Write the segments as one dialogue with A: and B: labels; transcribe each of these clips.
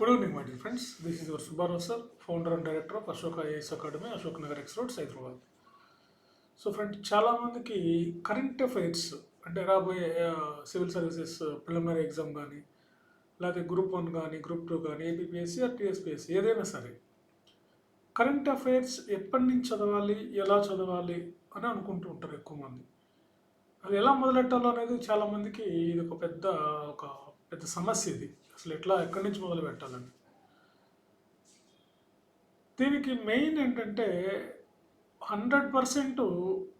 A: Good evening, my dear friends. This is your Subharu sir, founder and director of Ashoka IAS Academy, Ashok Nagar X Road, Hyderabad. So friend చాలామందికి current affairs అంటే రాబోయే civil services preliminary exam కానీ లేకపోతే group 1 కానీ group 2 కానీ APPSC are TSPSC ఏదైనా సరే current affairs ఎప్పటి నుంచి చదవాలి ఎలా చదవాలి అని అనుకుంటూ ఉంటారు ఎక్కువ మంది. అది ఎలా మొదలెట్టాలో అనేది చాలామందికి ఇది ఒక పెద్ద సమస్య. ఇది అసలు ఎక్కడి నుంచి మొదలు పెట్టాలని దీనికి మెయిన్ ఏంటంటే 100%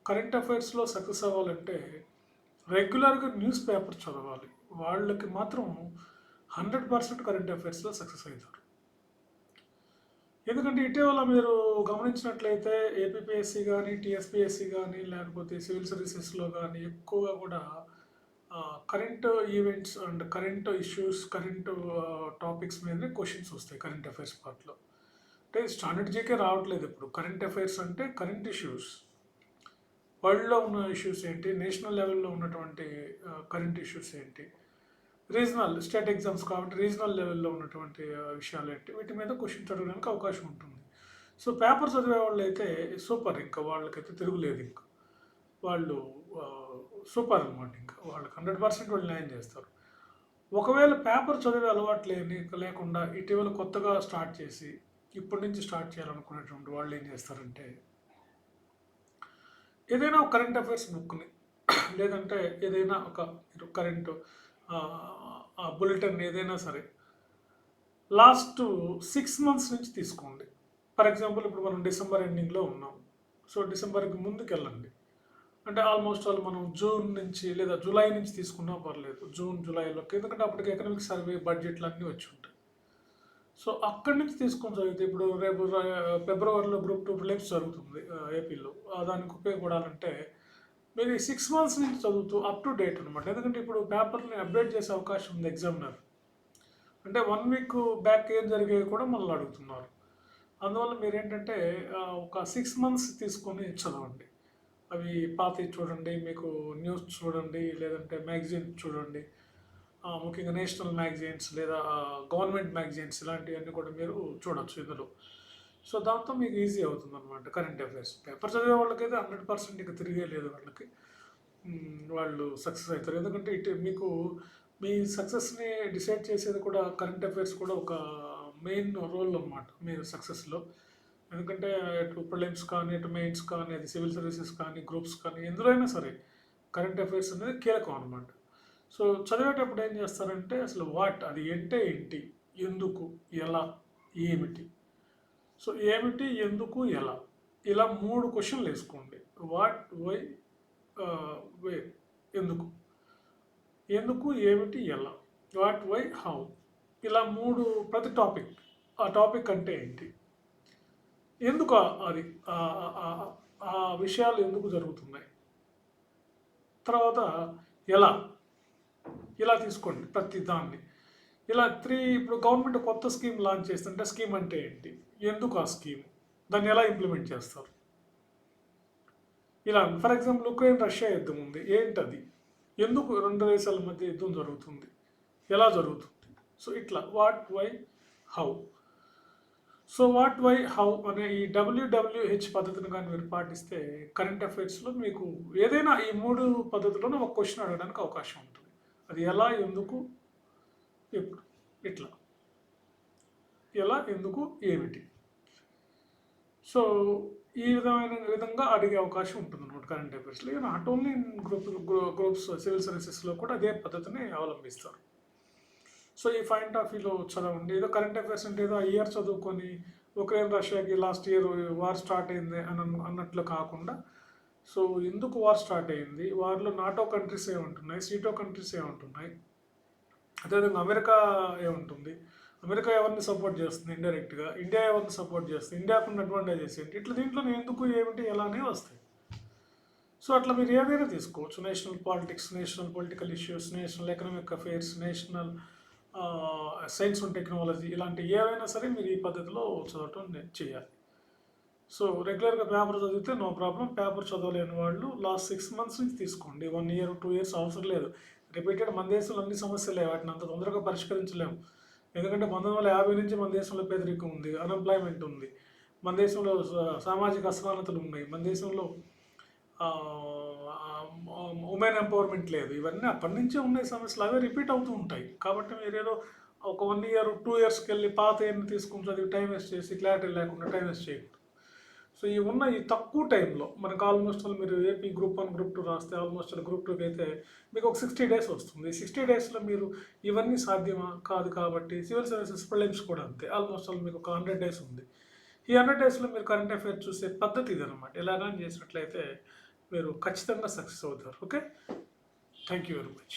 A: కరెంట్ అఫైర్స్లో సక్సెస్ అవ్వాలంటే రెగ్యులర్గా న్యూస్ పేపర్ చదవాలి. వాళ్ళకి మాత్రం 100% కరెంట్ అఫైర్స్లో సక్సెస్ అవుతారు. ఎందుకంటే ఇటీవల మీరు గమనించినట్లయితే ఏపీపీఎస్సీ కానీ టీఎస్పీఎస్సీ కానీ లేకపోతే సివిల్ సర్వీసెస్లో కానీ ఎక్కువగా కూడా current events and current issues current topics మీదనే క్వశ్చన్స్ వస్తాయి కరెంట్ అఫైర్స్ పార్ట్లో. అంటే స్టాండర్డ్ జీకే రావట్లేదు ఇప్పుడు. కరెంట్ అఫైర్స్ అంటే కరెంట్ ఇష్యూస్, వరల్డ్లో ఉన్న ఇష్యూస్ ఏంటి, నేషనల్ లెవెల్లో ఉన్నటువంటి కరెంట్ ఇష్యూస్ ఏంటి, రీజనల్ స్టేట్ ఎగ్జామ్స్ కాబట్టి రీజనల్ లెవెల్లో ఉన్నటువంటి విషయాలు ఏంటి, వీటి మీద క్వశ్చన్స్ అడగడానికి అవకాశం ఉంటుంది. సో పేపర్ చదివే వాళ్ళు అయితే సూపర్, ఇంకా వాళ్ళకైతే తిరుగులేదు. ఇంకా వాళ్ళు సూపర్ అనమాట. ఇంకా వాళ్ళకి 100% వాళ్ళు న్యాయం చేస్తారు. ఒకవేళ పేపర్ చదివే అలవాటు లేకుండా ఇటీవల కొత్తగా స్టార్ట్ చేసి ఇప్పటి నుంచి స్టార్ట్ చేయాలనుకునేటువంటి వాళ్ళు ఏం చేస్తారంటే ఏదైనా ఒక కరెంట్ అఫైర్స్ బుక్ని లేదంటే ఏదైనా ఒక కరెంటు బులెటిన్ ఏదైనా సరే లాస్ట్ 6 months నుంచి తీసుకోండి. ఫర్ ఎగ్జాంపుల్ ఇప్పుడు మనం డిసెంబర్ ఎండింగ్లో ఉన్నాం. సో డిసెంబర్కి ముందుకు వెళ్ళండి. అంటే ఆల్మోస్ట్ ఆల్ మనం జూన్ నుంచి లేదా జూలై నుంచి తీసుకున్నా పర్లేదు, జూన్ జూలైలోకి. ఎందుకంటే అప్పటికి ఎకనామిక్ సర్వే బడ్జెట్లు అన్నీ వచ్చి ఉంటాయి. సో అక్కడి నుంచి తీసుకొని చదివితే ఇప్పుడు రేపు ఫిబ్రవరిలో గ్రూప్ 2 ప్రిలిమ్స్ జరుగుతుంది ఏపీలో. దానికి ఉపయోగపడాలంటే మీరు ఈ 6 months నుంచి చదువుతూ అప్ టు డేట్ అనమాట. ఎందుకంటే ఇప్పుడు పేపర్ని అప్డేట్ చేసే అవకాశం ఉంది ఎగ్జామినర్. అంటే 1 week బ్యాక్ ఏం జరిగేవి కూడా మళ్ళీ అడుగుతున్నారు. అందువల్ల మీరు ఏంటంటే ఒక 6 months తీసుకొని చదవండి. అవి పాతవి చూడండి, మీకు న్యూస్ చూడండి, లేదంటే మ్యాగజైన్ చూడండి. ముఖ్యంగా నేషనల్ మ్యాగజైన్స్ లేదా గవర్నమెంట్ మ్యాగజైన్స్ ఇలాంటివన్నీ కూడా మీరు చూడొచ్చు ఇందులో. సో దాంతో మీకు ఈజీ అవుతుంది అనమాట కరెంట్ అఫైర్స్. పేపర్ చదివే వాళ్ళకైతే 100% ఇక తిరిగే లేదు వాళ్ళకి. వాళ్ళు సక్సెస్ అవుతారు. ఎందుకంటే మీకు మీ సక్సెస్ని డిసైడ్ చేసేది కూడా కరెంట్ అఫైర్స్ కూడా ఒక మెయిన్ రోల్ అనమాట మీరు సక్సెస్లో. ఎందుకంటే ఇటు ప్రిలిమ్స్ కానీ ఇటు మెయిన్స్ కానీ అది సివిల్ సర్వీసెస్ కానీ గ్రూప్స్ కానీ ఎందులో అయినా సరే కరెంట్ అఫైర్స్ అనేది కీలకం అనమాట. సో చదివేటప్పుడు ఏం చేస్తారంటే అసలు అది అంటే ఏంటి, ఎందుకు, ఎలా, ఏమిటి. సో ఏమిటి, ఎందుకు, ఎలా, ఇలా 3 క్వశ్చన్లు వేసుకోండి. What, why, way. ఎందుకు, ఏమిటి, ఎలా. What, why, how. ఇలా 3 ప్రతి టాపిక్. ఆ టాపిక్ అంటే ఏంటి, ఎందుకు అది ఆ విషయాలు ఎందుకు జరుగుతున్నాయి, తర్వాత ఇలా తీసుకోండి ప్రతి దాన్ని. ఇలా 3 ఇప్పుడు గవర్నమెంట్ కొత్త స్కీమ్ లాంచ్ చేస్తుంటే స్కీమ్ అంటే ఏంటి, ఎందుకు ఆ స్కీమ్, దాన్ని ఎలా ఇంప్లిమెంట్ చేస్తారు. ఇలా ఫర్ ఎగ్జాంపుల్ ఉక్రెయిన్ రష్యా యుద్ధం ఉంది, ఏంటది, ఎందుకు 2 దేశాల మధ్య యుద్ధం జరుగుతుంది, ఎలా జరుగుతుంది. సో ఇట్లా what, why, how. So what, why, how అనే ఈ WWH పద్ధతిని కానీ మీరు పాటిస్తే కరెంట్ అఫైర్స్లో మీకు ఏదైనా ఈ 3 పద్ధతుల్లోనే ఒక క్వశ్చన్ అడగడానికి అవకాశం ఉంటుంది. అది ఎలా, ఎందుకు, ఎప్పుడు. ఇట్లా ఎలా, ఎందుకు, ఏమిటి. సో ఈ విధంగా అడిగే అవకాశం ఉంటుంది అనమాట కరెంట్ అఫైర్స్లో. Not only in groups civil సర్వీసెస్లో కూడా అదే పద్ధతిని అవలంబిస్తారు. సో ఈ పాయింట్ ఆఫ్ వ్యూలో చదవండి. ఏదో కరెంట్ అఫైర్స్ అంటే ఏదో ఇయర్ చదువుకొని ఉక్రెయిన్ రష్యాకి లాస్ట్ ఇయర్ వార్ స్టార్ట్ అయింది అన్నట్లు కాకుండా, సో ఎందుకు వార్ స్టార్ట్ అయింది, వార్లో నాటో కంట్రీస్ ఏముంటున్నాయి, సీటో కంట్రీస్ ఏముంటున్నాయి, అదేవిధంగా అమెరికా ఏముంటుంది, అమెరికా ఎవరిని సపోర్ట్ చేస్తుంది ఇండైరెక్ట్గా, ఇండియా ఎవరిని సపోర్ట్ చేస్తుంది, ఇండియాకు ఉన్న అడ్వాంటేజెస్ ఏంటి, ఇట్లా దీంట్లో ఎందుకు, ఏమిటి, ఎలానే వస్తాయి. సో అట్లా మీరు ఏదైనా తీసుకోవచ్చు. National politics, national political issues, national economic affairs, national science and technology, ఇలాంటి ఏవైనా సరే మీరు ఈ పద్ధతిలో చదవటం చేయాలి. సో రెగ్యులర్గా పేపర్ చదివితే నో ప్రాబ్లం. పేపర్ చదవలేని వాళ్ళు లాస్ట్ 6 months నుంచి తీసుకోండి. 1 year 2 years అవసరం లేదు. రిపీటెడ్ మన దేశంలో అన్ని సమస్యలే, వాటిని అంత తొందరగా పరిష్కరించలేము. ఎందుకంటే 1950 నుంచి మన దేశంలో పేదరికం ఉంది, అన్ఎంప్లాయ్మెంట్ ఉంది, మన దేశంలో సామాజిక అసమానతలు ఉన్నాయి, మన దేశంలో ఉమెన్ ఎంపవర్మెంట్ లేదు. ఇవన్నీ అప్పటి నుంచే ఉన్నాయి సమస్యలు, అవే రిపీట్ అవుతూ ఉంటాయి. కాబట్టి మీరేదో ఒక 1 ఇయర్ 2 ఇయర్స్కి వెళ్ళి పాత ఇయర్ని తీసుకుని చదివి టైం వేస్ట్ చేసి క్లారిటీ లేకుండా టైం వేస్ట్ చేయకూడదు. సో ఈ ఉన్న ఈ తక్కువ టైంలో మనకు ఆల్మోస్ట్ మీరు ఏపీ గ్రూప్ 1 గ్రూప్ 2 రాస్తే ఆల్మోస్ట్ గ్రూప్ 2కి అయితే మీకు ఒక 60 డేస్ వస్తుంది. 60 డేస్లో మీరు ఇవన్నీ సాధ్యమా కాదు. కాబట్టి సివిల్ సర్వీసెస్ ప్రిలిమ్స్ కూడా అంతే, ఆల్మోస్ట్ మీకు ఒక 100 డేస్ ఉంది. ఈ 100 డేస్లో మీరు కరెంట్ అఫైర్స్ చూసే పద్ధతి ఇదనమాట. ఇలాగా చేసినట్లయితే మీరు ఖచ్చితంగా సక్సెస్ అవుతారు. Okay, thank you very much.